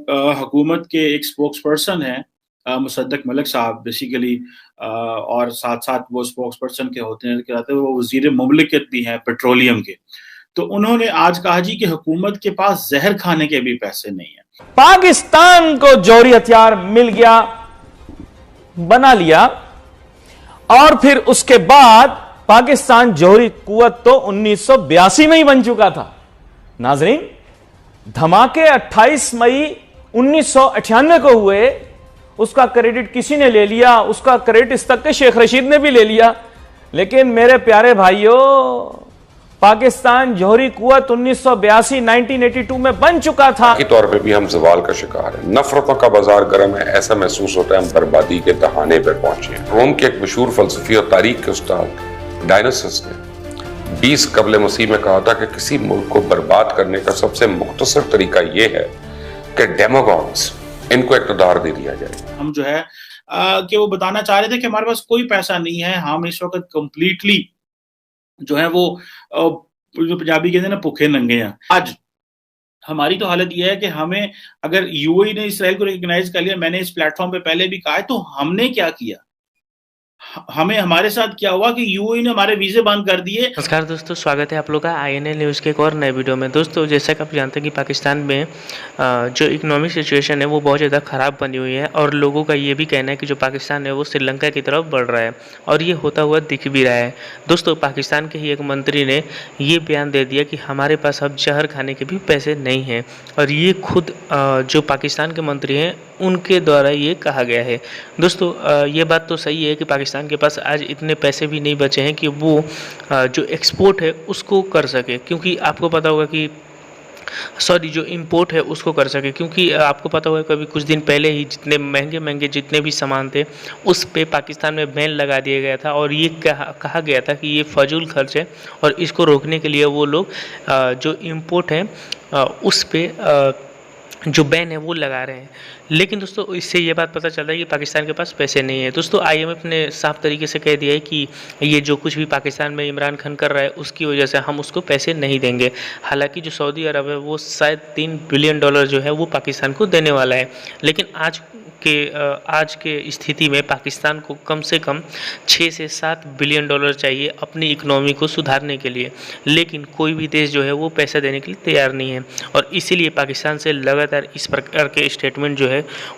हुकूमत के एक स्पोक्स पर्सन हैं मुसद्दक मलिक साहब बेसिकली, और साथ साथ वो स्पोक्स पर्सन के होते हैं, कहते हैं वो वजीर मुमलिकत भी हैं पेट्रोलियम के। तो उन्होंने आज कहा जी कि हुकूमत के पास जहर खाने के भी पैसे नहीं है। पाकिस्तान को जौहरी हथियार मिल गया, बना लिया, और फिर उसके बाद पाकिस्तान जौहरी कुव्वत तो 1982 में ही बन चुका था। नाजरीन, धमाके 28 मई 1998 को हुए, उसका क्रेडिट किसी ने ले लिया, उसका क्रेडिट इस तक के शेख रशीद ने भी ले लिया। लेकिन मेरे प्यारे भाइयों, पाकिस्तान जौहरी कुव्वत 1982 में बन चुका था। के तौर पे भी हम जवाल का शिकार हैं, नफरतों का बाजार गर्म है, ऐसा महसूस होता है हम बर्बादी के दहाने पर पहुंचे हैं। रोम के एक मशहूर फलसफी और तारीख के उस्ताद डायनासियस ने 20 कबल मसीह में कहा था कि किसी मुल्क को बर्बाद करने का सबसे मुख्तसर तरीका यह है कि डेमागॉग्स, इनको इक़्तिदार दे दिया जाए। हम जो है कि वो बताना चाह रहे थे कि हमारे पास कोई पैसा नहीं है, हम इस वक्त कंप्लीटली जो है वो जो पंजाबी कहते हैं ना, भूखे नंगे हैं। आज हमारी तो हालत यह है कि हमें, अगर यूएई ने इसराइल को रिकॉग्नाइज कर लिया, मैंने इस प्लेटफॉर्म पे पहले भी कहा है, तो हमने क्या किया? हमें, हमारे साथ क्या हुआ कि यूएई ने हमारे वीजे बंद कर दिए। नमस्कार दोस्तों, स्वागत है आप लोग का INA न्यूज़ के एक और नए वीडियो में। दोस्तों, जैसा कि आप जानते हैं कि पाकिस्तान में जो इकोनॉमिक सिचुएशन है वो बहुत ज़्यादा ख़राब बनी हुई है, और लोगों का ये भी कहना है कि जो पाकिस्तान है वो श्रीलंका की तरफ बढ़ रहा है, और ये होता हुआ दिख भी रहा है। दोस्तों, पाकिस्तान के ही एक मंत्री ने ये बयान दे दिया कि हमारे पास अब जहर खाने के भी पैसे नहीं हैं, और ये खुद जो पाकिस्तान के मंत्री हैं उनके द्वारा ये कहा गया है। दोस्तों, ये बात तो सही है कि पाकिस्तान के पास आज इतने पैसे भी नहीं बचे हैं कि वो जो एक्सपोर्ट है उसको कर सके, क्योंकि आपको पता होगा कि जो इंपोर्ट है उसको कर सके, क्योंकि आपको पता होगा कभी कुछ दिन पहले ही जितने महंगे जितने भी सामान थे उस पे पाकिस्तान में बैन लगा दिया गया था, और ये कहा गया था कि ये फजूल खर्च है, और इसको रोकने के लिए वो लोग जो इंपोर्ट है उस पे जो बैन है वो लगा रहे हैं। लेकिन दोस्तों, इससे ये बात पता चलता है कि पाकिस्तान के पास पैसे नहीं है। दोस्तों, IMF ने साफ तरीके से कह दिया है कि ये जो कुछ भी पाकिस्तान में इमरान खान कर रहा है उसकी वजह से हम उसको पैसे नहीं देंगे। हालांकि जो सऊदी अरब है वो शायद $3 बिलियन जो है वो पाकिस्तान को देने वाला है, लेकिन आज के स्थिति में पाकिस्तान को कम से कम 6 से 7 बिलियन डॉलर चाहिए अपनी इकनॉमी को सुधारने के लिए, लेकिन कोई भी देश जो है वो पैसा देने के लिए तैयार नहीं है, और इसीलिए पाकिस्तान से लगातार इस प्रकार के स्टेटमेंट जो है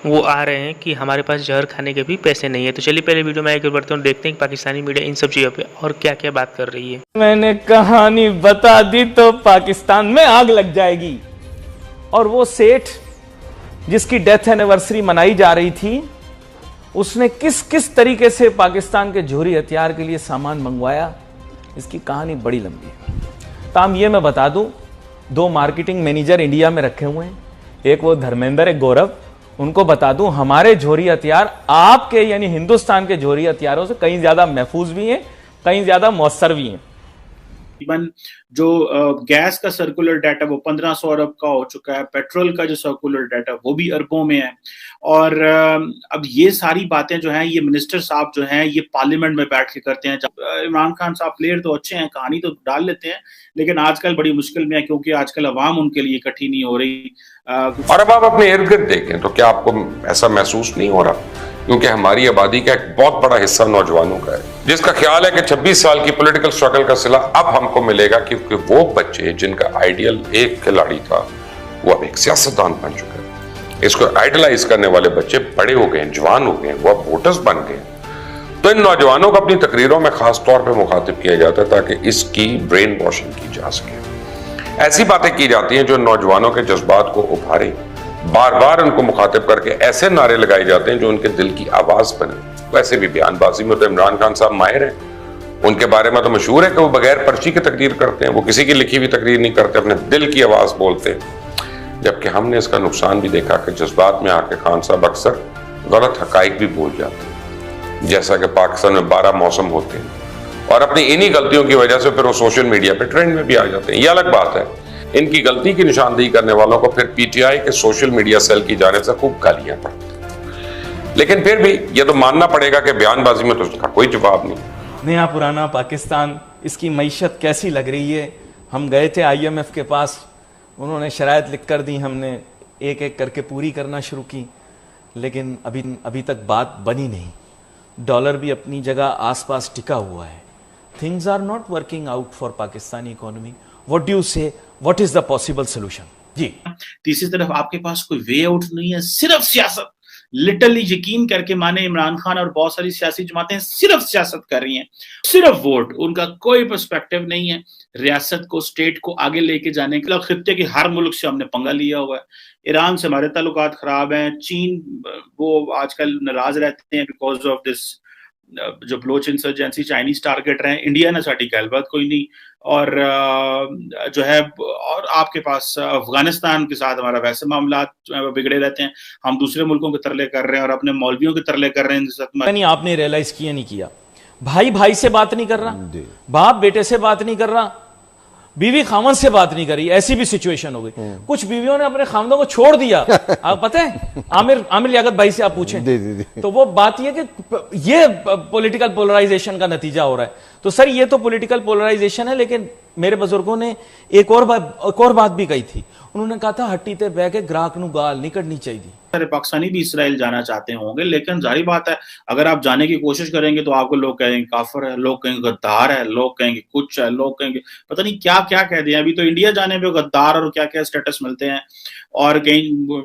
वो आ रहे हैं कि हमारे पास जहर खाने के भी पैसे नहीं है। तो चलिए पहले वीडियो में आगे बढ़ते हैं और देखते हैं कि पाकिस्तानी मीडिया इन सब चीज़ों पर और क्या क्या बात कर रही है। मैंने कहानी बता दी तो पाकिस्तान में आग लग जाएगी। और वो सेठ जिसकी डेथ एनिवर्सरी मनाई जा रही थी, उसने किस किस तरीके से पाकिस्तान के जौहरी हथियार के लिए सामान मंगवाया, इसकी कहानी बड़ी लंबी है। ताम ये मैं बता दूं, 2 मार्केटिंग मैनेजर इंडिया में रखे हुए हैं, एक वो धर्मेंद्र, एक गौरव। उनको बता दूं, हमारे जौहरी हथियार आपके यानी हिंदुस्तान के जौहरी हथियारों से कहीं ज्यादा महफूज भी हैं, कहीं ज्यादा मौसर भी हैं। जो गैस का सर्कुलर डाटा वो 1500 अरब का हो चुका है, पेट्रोल का जो सर्कुलर डाटा वो भी अरबों में है, और अब ये सारी बातें जो हैं ये मिनिस्टर साहब जो हैं ये पार्लियामेंट में बैठ के करते हैं। इमरान खान साहब प्लेयर तो अच्छे हैं, कहानी तो डाल लेते हैं, लेकिन आजकल बड़ी मुश्किल में है, क्योंकि आजकल अवाम उनके लिए इकट्ठी नहीं हो रही। और अब आप अपने इर्द गिर्द देखें तो क्या आपको ऐसा महसूस नहीं हो रहा, क्योंकि हमारी आबादी का एक बहुत बड़ा हिस्सा नौजवानों का है, जिसका ख्याल है कि 26 साल की पॉलिटिकल स्ट्रगल का सिला अब हमको मिलेगा, क्योंकि वो बच्चे जिनका आइडियल एक खिलाड़ी था वो अब एक सियासतदान बन चुका है। इसको आइडलाइज करने वाले बच्चे बड़े हो गए, जवान हो गए, वो अब वोटर्स बन गए। तो इन नौजवानों को अपनी तकरीरों में खास तौर पर मुखातिब किया जाता है ताकि इसकी ब्रेन वॉशिंग की जा सके। ऐसी बातें की जाती हैं जो नौजवानों के जज्बात को उभारे, बार बार उनको मुखातिब करके ऐसे नारे लगाए जाते हैं जो उनके दिल की आवाज बने। वैसे भी बयानबाजी में तो इमरान खान साहब माहिर हैं, उनके बारे में तो मशहूर है कि वो बगैर पर्ची की तकरीर करते हैं, वो किसी की लिखी हुई तकरीर नहीं करते, अपने दिल की आवाज बोलते हैं। जबकि हमने इसका नुकसान भी देखा कि जज्बात में आके खान साहब अक्सर गलत हकाइक भी भूल जाते हैं, जैसा कि पाकिस्तान में 12 मौसम होते हैं, और अपनी इन्हीं गलतियों की वजह से फिर वो सोशल मीडिया पे ट्रेंड में भी आ जाते हैं। ये अलग बात है, इनकी गलती की निशानदेही करने वालों को फिर PTI के सोशल मीडिया सेल की जानिब से खूब गालियां पड़ती हैं। लेकिन फिर भी ये तो मानना पड़ेगा कि बयानबाजी में तो उसका कोई जवाब नहीं। नया पुराना पाकिस्तान, इसकी मईशत कैसी लग रही है? हम गए थे IMF के पास, उन्होंने शराइत लिख कर दी, हमने एक एक करके पूरी करना शुरू की, लेकिन अभी तक बात बनी नहीं। डॉलर भी अपनी जगह आसपास टिका हुआ है। Things are not working out for Pakistani economy. What do you say, what is the possible solution? जी, तीसरी तरफ आपके पास कोई वे आउट नहीं है, सिर्फ सियासत। लिटरली यकीन करके माने इमरान खान और बहुत सारी सियासी जमातें सिर्फ सियासत कर रही हैं, सिर्फ वोट, उनका कोई पर्सपेक्टिव नहीं है रियासत को, स्टेट को आगे लेके जाने के लिए। खित्ते के हर मुल्क से हमने पंगा लिया हुआ है। ईरान से हमारे ताल्लुकात खराब हैं, चीन वो आजकल नाराज रहते हैं बिकॉज ऑफ दिस जो बलोच इंसर्जेंसी, चाइनीज टारगेट रहे। इंडिया ने साड़ी गलबात कोई नहीं, और जो है, और आपके पास अफगानिस्तान के साथ हमारा वैसे मामला बिगड़े रहते हैं। हम दूसरे मुल्कों के तरले कर रहे हैं और अपने मौलवियों के तरले कर रहे हैं। नहीं, आपने रियलाइज किया नहीं किया, भाई भाई से बात नहीं कर रहा, बाप बेटे से बात नहीं कर रहा, बीवी खामन से बात नहीं करी। ऐसी भी सिचुएशन हो गई। कुछ बीवियों ने अपने खामदों को छोड़ दिया। आप पता है, आमिर लियाकत भाई से आप पूछें तो वो बात ये कि ये पॉलिटिकल पोलराइजेशन का नतीजा हो रहा है। तो सर ये तो पॉलिटिकल पोलराइजेशन है, लेकिन मेरे बुजुर्गों ने एक और बात भी कही थी। उन्होंने कहा था हट्टी ते बह के ग्राहक नू गाल नहीं कढ़नी चाहिए। सारे पाकिस्तानी भी इसराइल जाना चाहते होंगे, लेकिन जाहिर बात है अगर आप जाने की कोशिश करेंगे तो आपको लोग कहेंगे काफिर है, लोग कहेंगे गद्दार है, लोग कहेंगे कुछ है, लोग कहेंगे पता नहीं क्या क्या कह दिया। अभी तो इंडिया जाने पे गद्दार और क्या क्या स्टेटस मिलते हैं, और कई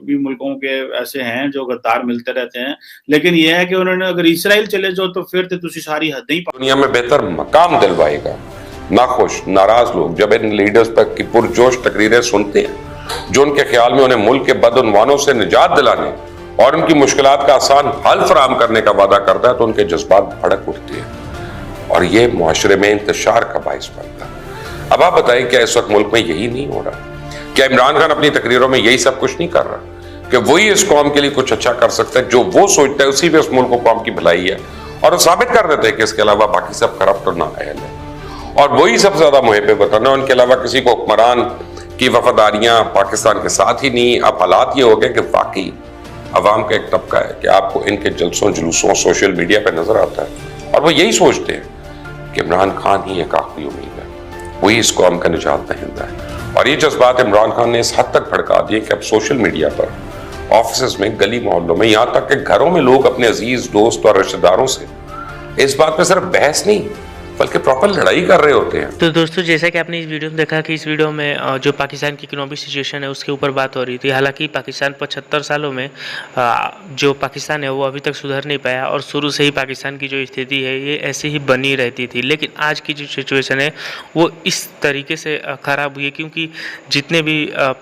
भी मुल्कों के ऐसे हैं जो गद्दार मिलते रहते हैं। लेकिन यह है कि उन्होंने अगर इसराइल चले जाओ तो फिर तो तुसी सारी हदें ही दुनिया में बेहतर मकाम दिलवाएगा। नाखुश नाराज लोग जब इन लीडर्स पर की पुरजोश तकरीरें सुनते हैं जो उनके ख्याल में उन्हें मुल्क के बदउनवानों से निजात दिलाने और उनकी मुश्किलात का आसान हल फराहम करने का वादा करता है, तो उनके जज्बात भड़क उठते हैं और ये मुआशरे में इंतशार का बाइस बनता है। अब आप बताइए, क्या इस वक्त मुल्क में यही नहीं हो रहा? क्या इमरान खान अपनी तकरीरों में यही सब कुछ नहीं कर रहा कि वही इस कौम के लिए कुछ अच्छा कर सकता है? जो वो सोचता है उसी पे उस मुल्क को कौम की भलाई है, और वो साबित कर देते हैं कि इसके अलावा बाकी सब करप्ट और नाअहल है। और वही सबसे ज्यादा मुहिब वतन है, उनके अलावा किसी को हुक्मरान की वफादारियां पाकिस्तान के साथ ही नहीं। अब हालात ये हो गए कि वाकई अवाम का एक तबका है कि आपको इनके जलसों जुलूसों सोशल मीडिया पर नजर आता है, और वो यही सोचते हैं कि इमरान खान ही एक आखिरी उम्मीद है, वही इस कौम का निजात दहिंदा है। और ये जज्बात इमरान खान ने इस हद तक भड़का दिए कि अब सोशल मीडिया पर, ऑफिस में, गली मोहल्लों में, यहाँ तक कि घरों में लोग अपने अजीज दोस्त और रिश्तेदारों से इस बात पे सिर्फ बहस नहीं बल्कि प्रॉपर लड़ाई कर रहे होते हैं। तो दोस्तों, जैसा कि आपने इस वीडियो में देखा कि इस वीडियो में जो पाकिस्तान की इकोनॉमिक सिचुएशन है उसके ऊपर बात हो रही थी। हालांकि पाकिस्तान 75 सालों में जो पाकिस्तान है वो अभी तक सुधर नहीं पाया, और शुरू से ही पाकिस्तान की जो स्थिति है ये ऐसे ही बनी रहती थी। लेकिन आज की जो सिचुएशन है वो इस तरीके से ख़राब हुई है क्योंकि जितने भी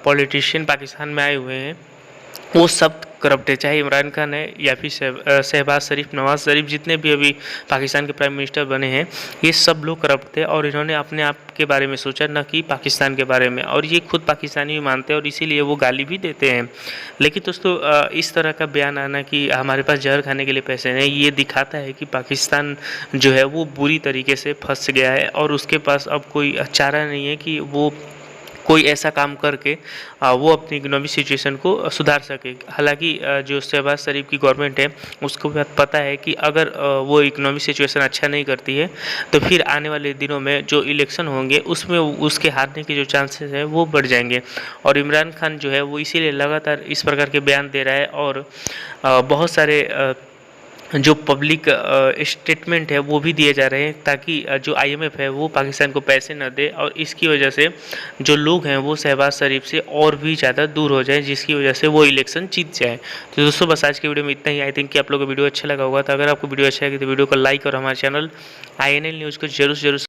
पॉलिटिशियन पाकिस्तान में आए हुए हैं वो सब करप्ट है, चाहे इमरान खान है या फिर शहबाज शरीफ, नवाज शरीफ, जितने भी अभी पाकिस्तान के प्राइम मिनिस्टर बने हैं ये सब लोग करप्ट थे, और इन्होंने अपने आप के बारे में सोचा न कि पाकिस्तान के बारे में, और ये खुद पाकिस्तानी भी मानते हैं और इसीलिए वो गाली भी देते हैं। लेकिन दोस्तों, इस तरह का बयान आना कि हमारे पास जहर खाने के लिए पैसे नहीं, ये दिखाता है कि पाकिस्तान जो है वो बुरी तरीके से फंस गया है और उसके पास अब कोई चारा नहीं है कि वो कोई ऐसा काम करके वो अपनी इकोनॉमिक सिचुएशन को सुधार सके। हालांकि जो शहबाज शरीफ की गवर्नमेंट है उसको पता है कि अगर वो इकोनॉमिक सिचुएशन अच्छा नहीं करती है तो फिर आने वाले दिनों में जो इलेक्शन होंगे उसमें उसके हारने के जो चांसेस है वो बढ़ जाएंगे। और इमरान खान जो है वो इसीलिए लगातार इस प्रकार के बयान दे रहा है, और बहुत सारे जो पब्लिक स्टेटमेंट है वो भी दिए जा रहे हैं ताकि जो IMF है वो पाकिस्तान को पैसे न दे, और इसकी वजह से जो लोग हैं वो शहबाज शरीफ से और भी ज़्यादा दूर हो जाएं, जिसकी वजह से वो इलेक्शन जीत जाए। तो दोस्तों, बस आज के वीडियो में इतना ही। आई थिंक कि आप लोगों को वीडियो अच्छा लगा होगा। तो अगर आपको वीडियो अच्छा लगे तो वीडियो को लाइक और हमारे चैनल INL न्यूज़ को जरूर